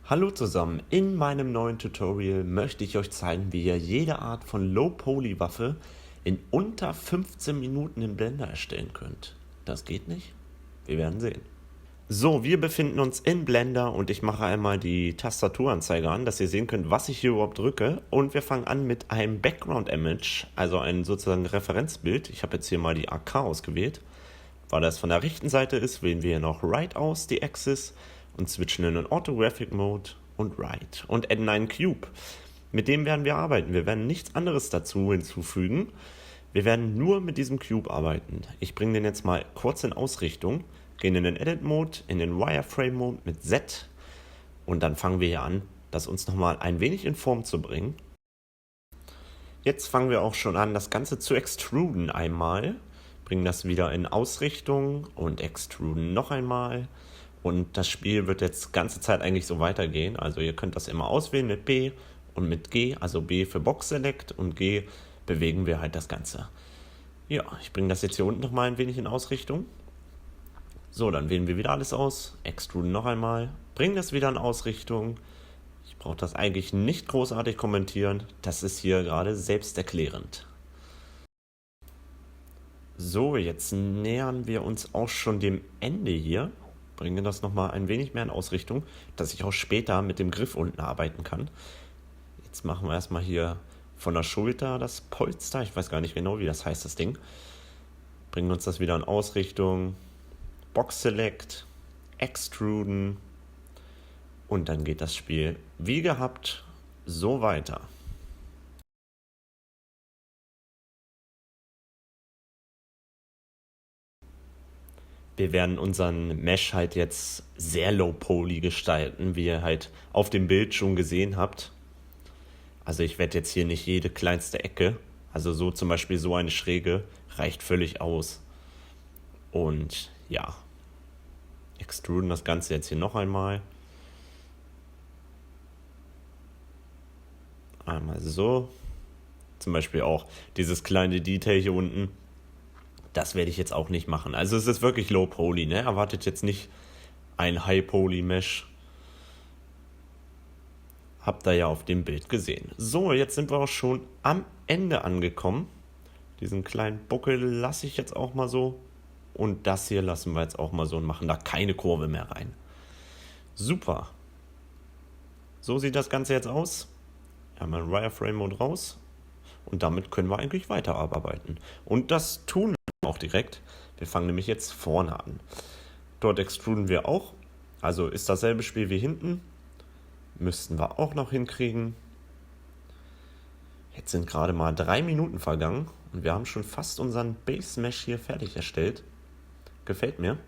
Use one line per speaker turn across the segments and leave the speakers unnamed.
Hallo zusammen, in meinem neuen Tutorial möchte ich euch zeigen, wie ihr jede Art von Low-Poly-Waffe in unter 15 Minuten in Blender erstellen könnt. Das geht nicht? Wir werden sehen. So, wir befinden uns in Blender und ich mache einmal die Tastaturanzeige an, dass ihr sehen könnt, was ich hier überhaupt drücke. Und wir fangen an mit einem Background-Image, also ein sozusagen Referenzbild. Ich habe jetzt hier mal die AK ausgewählt. Weil das von der rechten Seite ist, wählen wir hier noch Right aus, die Axis, und switchen in den Orthographic Mode und Right und adden einen Cube. Mit dem werden wir arbeiten. Wir werden nichts anderes dazu hinzufügen. Wir werden nur mit diesem Cube arbeiten. Ich bringe den jetzt mal kurz in Ausrichtung, gehen in den Edit Mode, in den Wireframe Mode mit Z und dann fangen wir hier an, das uns nochmal ein wenig in Form zu bringen. Jetzt fangen wir auch schon an, das Ganze zu extruden einmal. Bringen das wieder in Ausrichtung und extruden noch einmal. Und das Spiel wird jetzt die ganze Zeit eigentlich so weitergehen. Also ihr könnt das immer auswählen mit B und mit G. Also B für Box Select und G bewegen wir halt das Ganze. Ja, ich bringe das jetzt hier unten nochmal ein wenig in Ausrichtung. So, dann wählen wir wieder alles aus. Extruden noch einmal. Bringen das wieder in Ausrichtung. Ich brauche das eigentlich nicht großartig kommentieren. Das ist hier gerade selbsterklärend. So, jetzt nähern wir uns auch schon dem Ende hier. Bringen das nochmal ein wenig mehr in Ausrichtung, dass ich auch später mit dem Griff unten arbeiten kann. Jetzt machen wir erstmal hier von der Schulter das Polster. Ich weiß gar nicht genau, wie das heißt, das Ding. Bringen uns das wieder in Ausrichtung. Box Select, Extruden. Und dann geht das Spiel wie gehabt so weiter. Wir werden unseren Mesh halt jetzt sehr low-poly gestalten, wie ihr halt auf dem Bild schon gesehen habt. Also ich werde jetzt hier nicht jede kleinste Ecke, also so zum Beispiel so eine Schräge, reicht völlig aus. Und ja, extruden das Ganze jetzt hier noch einmal. Einmal so. Zum Beispiel auch dieses kleine Detail hier unten. Das werde ich jetzt auch nicht machen. Also es ist wirklich Low Poly, ne? Erwartet jetzt nicht ein High Poly Mesh. Habt ihr ja auf dem Bild gesehen. So, jetzt sind wir auch schon am Ende angekommen. Diesen kleinen Buckel lasse ich jetzt auch mal so. Und das hier lassen wir jetzt auch mal so und machen da keine Kurve mehr rein. Super. So sieht das Ganze jetzt aus. Einmal Wireframe Mode raus. Und damit können wir eigentlich weiterarbeiten. Und das tun wir auch direkt. Wir fangen nämlich jetzt vorne an. Dort extruden wir auch. Also ist dasselbe Spiel wie hinten. Müssten wir auch noch hinkriegen. Jetzt sind gerade mal 3 Minuten vergangen. Und wir haben schon fast unseren Base Mesh hier fertig erstellt. Gefällt mir.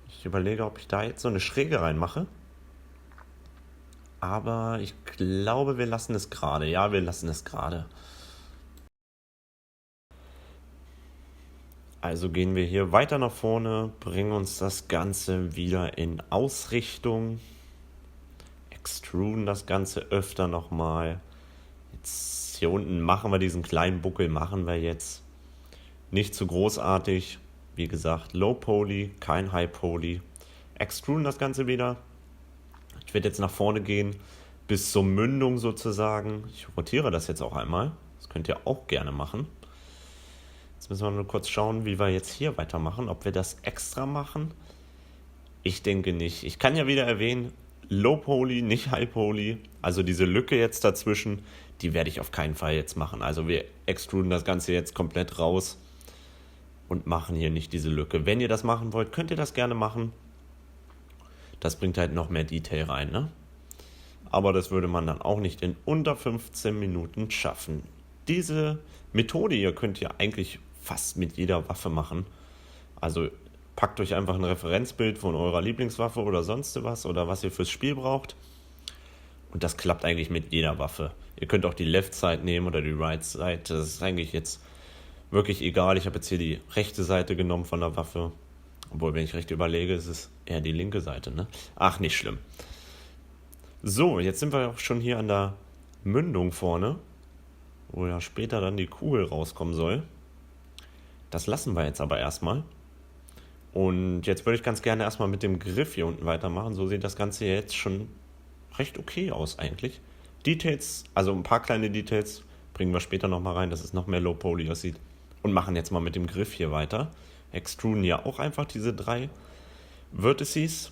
Ich überlege, ob ich da jetzt so eine Schräge reinmache. Aber ich glaube, wir lassen es gerade. Ja, wir lassen es gerade. Also gehen wir hier weiter nach vorne, bringen uns das Ganze wieder in Ausrichtung, extruden das Ganze öfter nochmal. Jetzt hier unten machen wir diesen kleinen Buckel, machen wir jetzt. Nicht zu großartig. Wie gesagt, Low Poly, kein High Poly. Extruden das Ganze wieder. Ich werde jetzt nach vorne gehen, bis zur Mündung sozusagen. Ich rotiere das jetzt auch einmal. Das könnt ihr auch gerne machen. Jetzt müssen wir nur kurz schauen, wie wir jetzt hier weitermachen. Ob wir das extra machen? Ich denke nicht. Ich kann ja wieder erwähnen, Low Poly, nicht High Poly. Also diese Lücke jetzt dazwischen, die werde ich auf keinen Fall jetzt machen. Also wir extruden das Ganze jetzt komplett raus und machen hier nicht diese Lücke. Wenn ihr das machen wollt, könnt ihr das gerne machen. Das bringt halt noch mehr Detail rein, ne? Aber das würde man dann auch nicht in unter 15 Minuten schaffen. Diese Methode hier könnt ihr eigentlich fast mit jeder Waffe machen. Also packt euch einfach ein Referenzbild von eurer Lieblingswaffe oder sonst was oder was ihr fürs Spiel braucht. Und das klappt eigentlich mit jeder Waffe. Ihr könnt auch die Left Side nehmen oder die Right Side. Das ist eigentlich jetzt wirklich egal. Ich habe jetzt hier die rechte Seite genommen von der Waffe. Obwohl, wenn ich recht überlege, ist es eher die linke Seite, ne? Ach, nicht schlimm. So, jetzt sind wir auch schon hier an der Mündung vorne, wo ja später dann die Kugel rauskommen soll. Das lassen wir jetzt aber erstmal. Und jetzt würde ich ganz gerne erstmal mit dem Griff hier unten weitermachen. So sieht das Ganze jetzt schon recht okay aus eigentlich. Details, also ein paar kleine Details bringen wir später nochmal rein, dass es noch mehr Low Poly aussieht. Und machen jetzt mal mit dem Griff hier weiter. Extruden ja auch einfach diese 3 Vertices.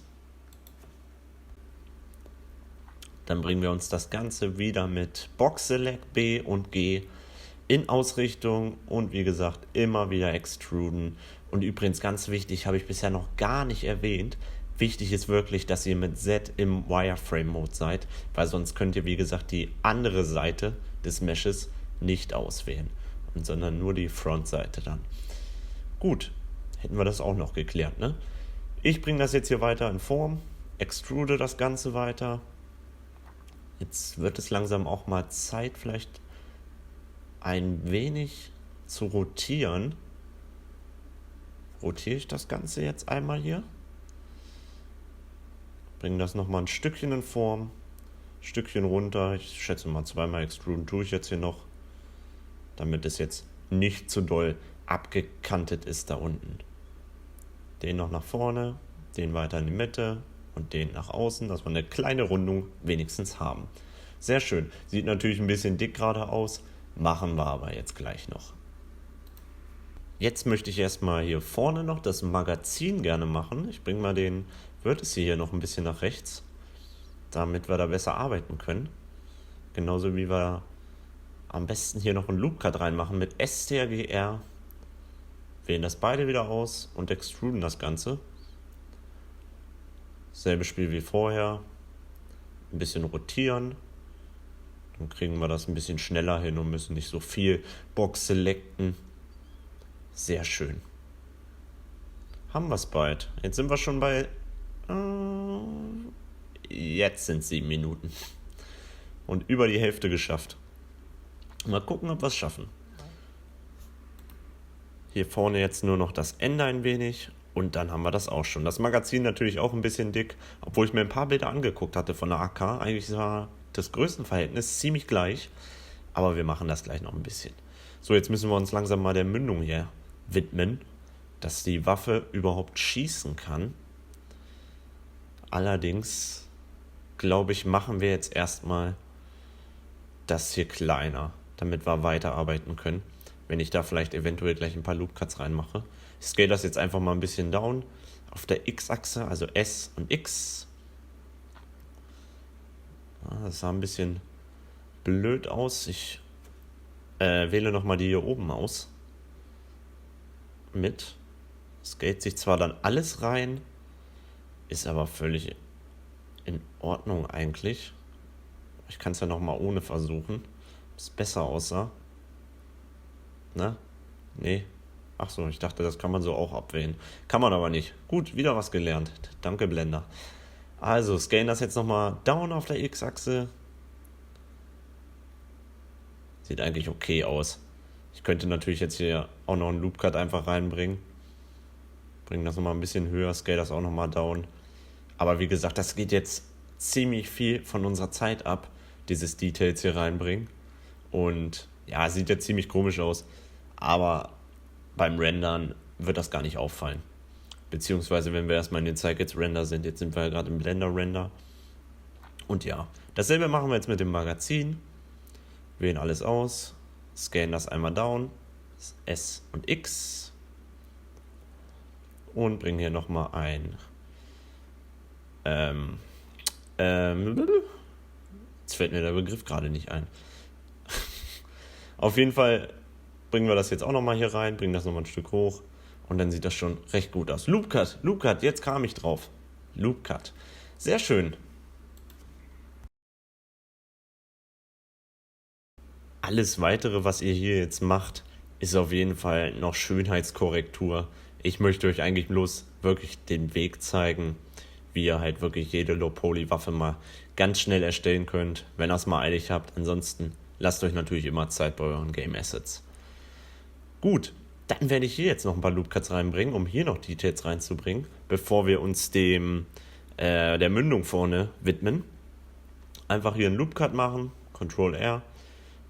Dann bringen wir uns das Ganze wieder mit Box Select B und G in Ausrichtung und wie gesagt immer wieder extruden. Und übrigens ganz wichtig, habe ich bisher noch gar nicht erwähnt, wichtig ist wirklich, dass ihr mit Z im Wireframe-Mode seid, weil sonst könnt ihr wie gesagt die andere Seite des Meshes nicht auswählen, sondern nur die Frontseite dann. Gut, hätten wir das auch noch geklärt, ne? Ich bringe das jetzt hier weiter in Form, extrude das Ganze weiter. Jetzt wird es langsam auch mal Zeit, vielleicht ein wenig zu rotieren. Rotiere ich das Ganze jetzt einmal hier. Bringe das nochmal ein Stückchen in Form. Stückchen runter. Ich schätze mal 2-mal extruden tue ich jetzt hier noch. Damit es jetzt nicht zu doll abgekantet ist da unten. Den noch nach vorne. Den weiter in die Mitte. Und den nach außen, dass wir eine kleine Rundung wenigstens haben. Sehr schön. Sieht natürlich ein bisschen dick gerade aus. Machen wir aber jetzt gleich noch. Jetzt möchte ich erstmal hier vorne noch das Magazin gerne machen. Ich bringe mal den Vertice hier noch ein bisschen nach rechts, damit wir da besser arbeiten können. Genauso wie wir am besten hier noch einen Loop Cut reinmachen mit STRGR. Wählen das beide wieder aus und extruden das Ganze. Selbe Spiel wie vorher. Ein bisschen rotieren. Dann kriegen wir das ein bisschen schneller hin und müssen nicht so viel Box selecten. Sehr schön. Haben wir es bald. Jetzt sind wir schon bei... jetzt sind 7 Minuten. Und über die Hälfte geschafft. Mal gucken, ob wir es schaffen. Hier vorne jetzt nur noch das Ende ein wenig. Und dann haben wir das auch schon. Das Magazin natürlich auch ein bisschen dick. Obwohl ich mir ein paar Bilder angeguckt hatte von der AK. Eigentlich war das Größenverhältnis ziemlich gleich. Aber wir machen das gleich noch ein bisschen. So, jetzt müssen wir uns langsam mal der Mündung hier widmen. Dass die Waffe überhaupt schießen kann. Allerdings, glaube ich, machen wir jetzt erstmal das hier kleiner. Damit wir weiterarbeiten können. Wenn ich da vielleicht eventuell gleich ein paar Loop Cuts reinmache. Ich scale das jetzt einfach mal ein bisschen down. Auf der X-Achse, also S und X. Das sah ein bisschen blöd aus. Ich wähle nochmal die hier oben aus. Mit. Scaled sich zwar dann alles rein. Ist aber völlig in Ordnung eigentlich. Ich kann es ja nochmal ohne versuchen. Ob es besser aussah. Ne? Nee. Ach so, ich dachte, das kann man so auch abwählen. Kann man aber nicht. Gut, wieder was gelernt. Danke, Blender. Also, scalen das jetzt nochmal down auf der X-Achse. Sieht eigentlich okay aus. Ich könnte natürlich jetzt hier auch noch einen Loop Cut einfach reinbringen. Bringen das nochmal ein bisschen höher, scale das auch nochmal down. Aber wie gesagt, das geht jetzt ziemlich viel von unserer Zeit ab, dieses Details hier reinbringen. Und ja, sieht jetzt ziemlich komisch aus. Aber beim Rendern wird das gar nicht auffallen. Beziehungsweise wenn wir erstmal in den Cycles Render sind. Jetzt sind wir ja gerade im Blender Render. Und ja, dasselbe machen wir jetzt mit dem Magazin. Wählen alles aus. Scannen das einmal down. S und X. Und bringen hier nochmal ein jetzt fällt mir der Begriff gerade nicht ein. Auf jeden Fall bringen wir das jetzt auch nochmal hier rein, bringen das nochmal ein Stück hoch und dann sieht das schon recht gut aus. Loop Cut, jetzt kam ich drauf. Loop Cut. Sehr schön. Alles weitere, was ihr hier jetzt macht, ist auf jeden Fall noch Schönheitskorrektur. Ich möchte euch eigentlich bloß wirklich den Weg zeigen, wie ihr halt wirklich jede Low-Poly-Waffe mal ganz schnell erstellen könnt, wenn ihr es mal eilig habt. Ansonsten lasst euch natürlich immer Zeit bei euren Game Assets. Gut, dann werde ich hier jetzt noch ein paar Loop Cuts reinbringen, um hier noch Details reinzubringen, bevor wir uns der Mündung vorne widmen. Einfach hier einen Loop Cut machen, Ctrl R,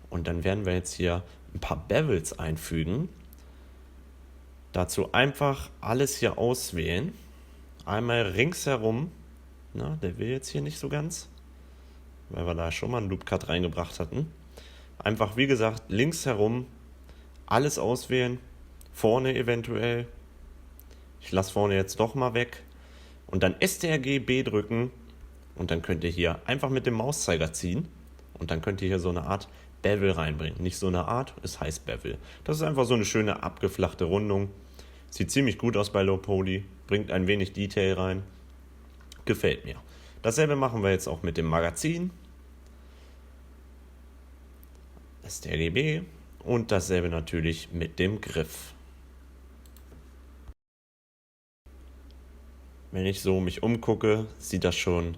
und dann werden wir jetzt hier ein paar Bevels einfügen. Dazu einfach alles hier auswählen. Einmal ringsherum. Na, der will jetzt hier nicht so ganz. weil wir da schon mal einen Loop Cut reingebracht hatten. Einfach, wie gesagt, links herum alles auswählen, vorne eventuell. Ich lasse vorne jetzt doch mal weg und dann STRG B drücken und dann könnt ihr hier einfach mit dem Mauszeiger ziehen und dann könnt ihr hier so eine Art Bevel reinbringen. Nicht so eine Art, es heißt Bevel. Das ist einfach so eine schöne abgeflachte Rundung. Sieht ziemlich gut aus bei Low Poly, bringt ein wenig Detail rein. Gefällt mir. Dasselbe machen wir jetzt auch mit dem Magazin. STRGB und dasselbe natürlich mit dem Griff. Wenn ich so mich umgucke, sieht das schon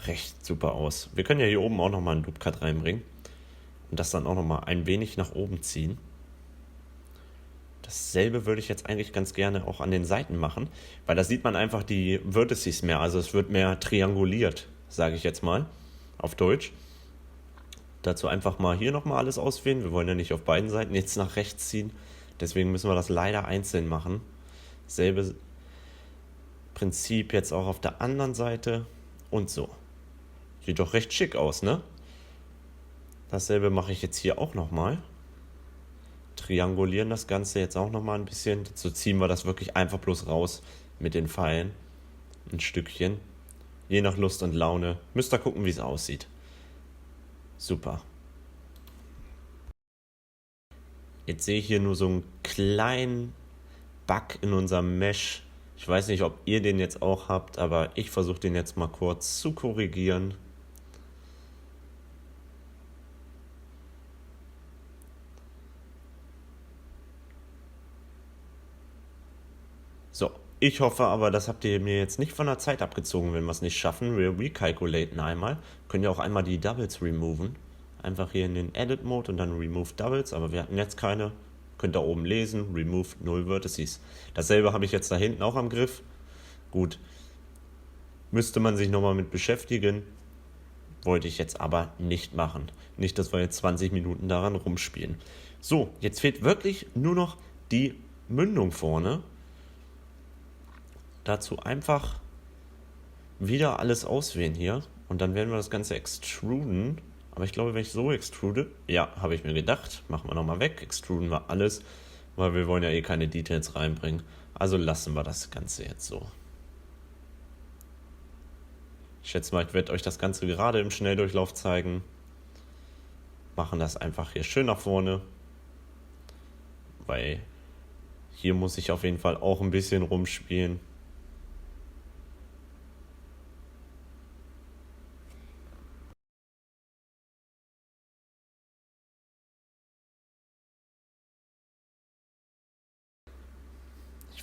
recht super aus. Wir können ja hier oben auch nochmal einen Loop Cut reinbringen und das dann auch nochmal ein wenig nach oben ziehen. Dasselbe würde ich jetzt eigentlich ganz gerne auch an den Seiten machen, weil da sieht man einfach die Vertices mehr, also es wird mehr trianguliert, sage ich jetzt mal, auf Deutsch. Dazu einfach mal hier nochmal alles auswählen, wir wollen ja nicht auf beiden Seiten jetzt nach rechts ziehen, deswegen müssen wir das leider einzeln machen. Selbe Prinzip jetzt auch auf der anderen Seite und so. Sieht doch recht schick aus, ne? Dasselbe mache ich jetzt hier auch nochmal. Triangulieren das Ganze jetzt auch nochmal ein bisschen. Dazu ziehen wir das wirklich einfach bloß raus mit den Pfeilen. Ein Stückchen. Je nach Lust und Laune. Müsst ihr gucken, wie es aussieht. Super. Jetzt sehe ich hier nur so einen kleinen Bug in unserem Mesh. Ich weiß nicht, ob ihr den jetzt auch habt, aber ich versuche den jetzt mal kurz zu korrigieren. So, ich hoffe aber, das habt ihr mir jetzt nicht von der Zeit abgezogen, wenn wir es nicht schaffen. Wir recalculaten einmal. Können ja auch einmal die Doubles removen. Einfach hier in den Edit-Mode und dann Remove Doubles, aber wir hatten jetzt keine. Könnt ihr oben lesen, Remove Null Vertices. Dasselbe habe ich jetzt da hinten auch am Griff. Gut, müsste man sich nochmal mit beschäftigen. Wollte ich jetzt aber nicht machen. Nicht, dass wir jetzt 20 Minuten daran rumspielen. So, jetzt fehlt wirklich nur noch die Mündung vorne. Dazu einfach wieder alles auswählen hier. Und dann werden wir das Ganze extruden. Aber ich glaube, wenn ich so extrude, ja, habe ich mir gedacht, machen wir nochmal weg, extruden wir alles, weil wir wollen ja eh keine Details reinbringen. Also lassen wir das Ganze jetzt so. Ich schätze mal, ich werde euch das Ganze gerade im Schnelldurchlauf zeigen. Machen das einfach hier schön nach vorne, weil hier muss ich auf jeden Fall auch ein bisschen rumspielen.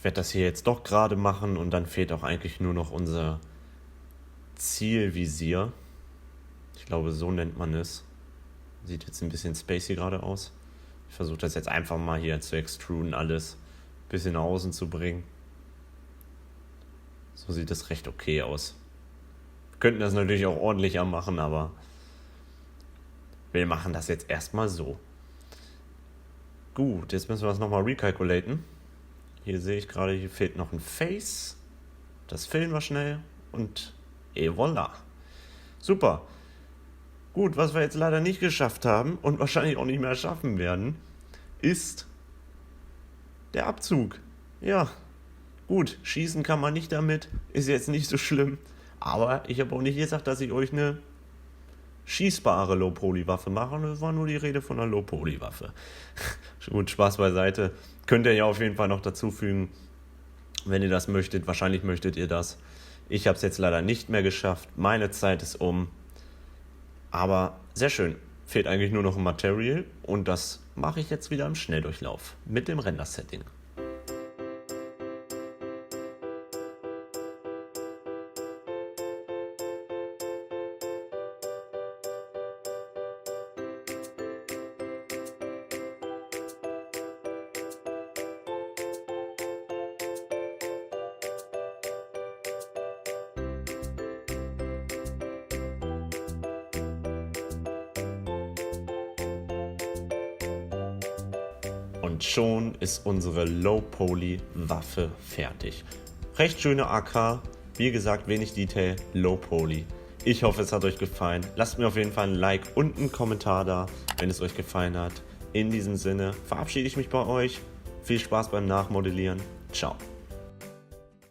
Ich werde das hier jetzt doch gerade machen und dann fehlt auch eigentlich nur noch unser Zielvisier. Ich glaube, so nennt man es. Sieht jetzt ein bisschen spacey gerade aus. Ich versuche das jetzt einfach mal hier zu extruden, alles ein bisschen nach außen zu bringen. So sieht das recht okay aus. Wir könnten das natürlich auch ordentlicher machen, aber wir machen das jetzt erstmal so. Gut, jetzt müssen wir das nochmal recalculaten. Hier sehe ich gerade, hier fehlt noch ein Face. Das filmen wir schnell und et voilà. Super. Gut, was wir jetzt leider nicht geschafft haben und wahrscheinlich auch nicht mehr schaffen werden, ist der Abzug. Ja, gut, schießen kann man nicht damit, ist jetzt nicht so schlimm. Aber ich habe auch nicht gesagt, dass ich euch eine schießbare Low-Poly-Waffe mache. Das war nur die Rede von einer Low-Poly-Waffe. Gut, Spaß beiseite. Könnt ihr ja auf jeden Fall noch dazu fügen, wenn ihr das möchtet. Wahrscheinlich möchtet ihr das. Ich habe es jetzt leider nicht mehr geschafft. Meine Zeit ist um. Aber sehr schön. Fehlt eigentlich nur noch ein Material. Und das mache ich jetzt wieder im Schnelldurchlauf mit dem Render-Setting. Und schon ist unsere Low-Poly-Waffe fertig. Recht schöne AK, wie gesagt, wenig Detail, Low-Poly. Ich hoffe, es hat euch gefallen. Lasst mir auf jeden Fall ein Like und einen Kommentar da, wenn es euch gefallen hat. In diesem Sinne verabschiede ich mich bei euch. Viel Spaß beim Nachmodellieren. Ciao.